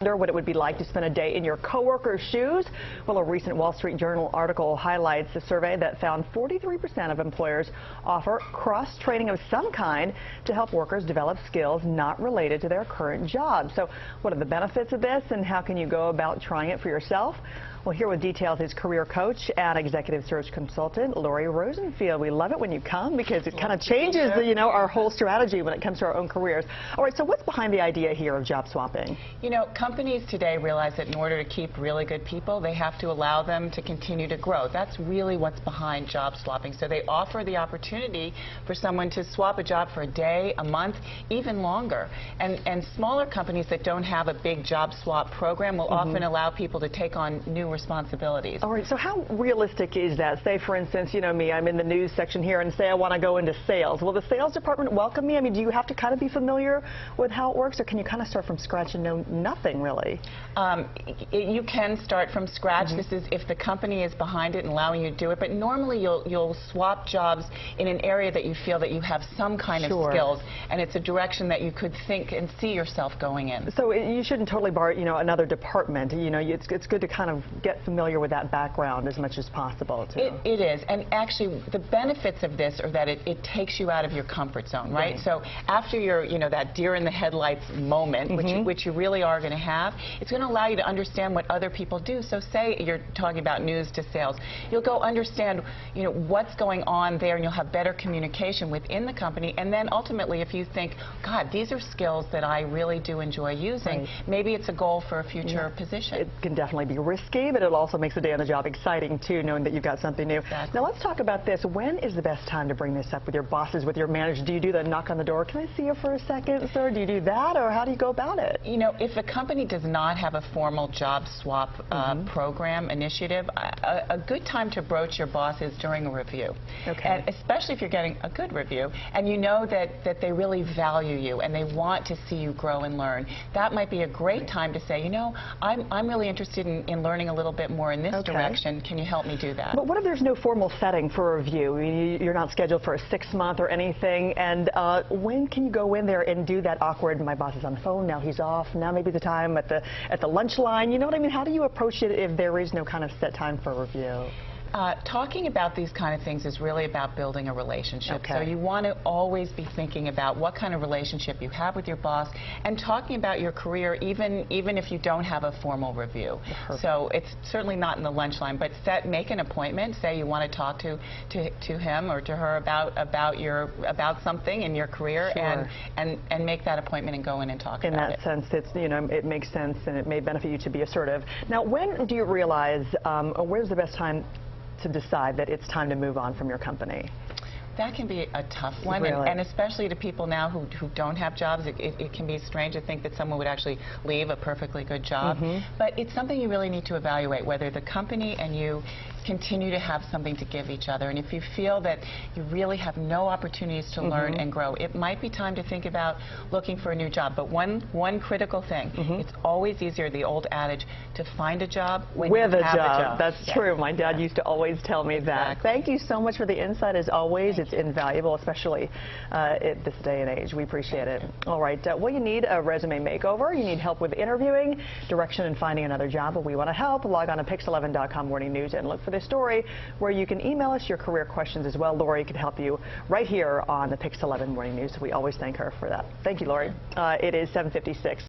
What it would be like to spend a day in your coworker's shoes. Well, a recent Wall Street Journal article highlights a survey that found 43% of employers offer cross-training of some kind to help workers develop skills not related to their current job. So what are the benefits of this, and how can you go about trying it for yourself? Well, here with details is career coach and executive search consultant Laurie Rosenfield. We love it when you come because it kind of changes our whole strategy when it comes to our own careers. All right, so what's behind the idea here of job swapping? You know, companies today realize that in order to keep really good people, they have to allow them to continue to grow. That's really what's behind job swapping. So they offer the opportunity for someone to swap a job for a day, a month, even longer. And smaller companies that don't have a big job swap program will often allow people to take on new responsibilities. All right, so how realistic is that? Say, for instance, you know me, I'm in the news section here, and say I want to go into sales. Will the sales department welcome me? I mean, do you have to kind of be familiar with how it works, or can you kind of start from scratch and know nothing, really? You can start from scratch. This is if the company is behind it and allowing you to do it, but normally you'll swap jobs in an area that you feel that you have some kind of skills, and it's a direction that you could think and see yourself going in. So you shouldn't totally bar, another department. It's good to kind of get familiar with that background as much as possible, too. It is, and actually the benefits of this are that it takes you out of your comfort zone, right? So after your, that deer in the headlights moment, which you really are going to have, it's going to allow you to understand what other people do. So say you're talking about news to sales, you'll go understand, what's going on there, and you'll have better communication within the company. And then ultimately, if you think, God, these are skills that I really do enjoy using, maybe it's a goal for a future position. It can definitely be risky, but it also makes the day on the job exciting, too, knowing that you've got something new. Exactly. Now, let's talk about this. When is the best time to bring this up with your bosses, with your manager? Do you do the knock on the door? Can I see you for a second, sir? Do you do that, or how do you go about it? If a company does not have a formal job swap program initiative, a good time to broach your boss is during a review. And especially if you're getting a good review, and you know that they really value you and they want to see you grow and learn. That might be a great time to say, I'm really interested in learning a little bit more in this direction. Can you help me do that? But what if there's no formal setting for a review? I mean, you're not scheduled for a 6-month or anything, and when can you go in there and do that awkward, my boss is on the phone, now he's off, now maybe the time at the lunch line, you know what I mean? How do you approach it if there is no kind of set time for a review? Talking about these kind of things is really about building a relationship. So you want to always be thinking about what kind of relationship you have with your boss, and talking about your career even if you don't have a formal review. So it's certainly not in the lunch line, but make an appointment. Say you want to talk to him or to her about something in your career, and make that appointment and go in and talk about it. In that sense, it's it makes sense, and it may benefit you to be assertive. Now, when do you realize, or where's the best time to decide that it's time to move on from your company? That can be a tough one, and especially to people now who don't have jobs, it can be strange to think that someone would actually leave a perfectly good job. But it's something you really need to evaluate, whether the company and you continue to have something to give each other. And if you feel that you really have no opportunities to learn and grow, it might be time to think about looking for a new job. But one critical thing, it's always easier, the old adage, to find a job when you have a job. That's true. My dad used to always tell me that. Thank you so much for the insight, as always. It's invaluable, especially at this day and age. We appreciate it. All right. Well, you need a resume makeover. You need help with interviewing, direction in finding another job. But we want to help. Log on to pix11.com Morning News and look for this story, where you can email us your career questions as well. Laurie can help you right here on the Pix 11 Morning News. We always thank her for that. Thank you, Laurie. It is 7:56.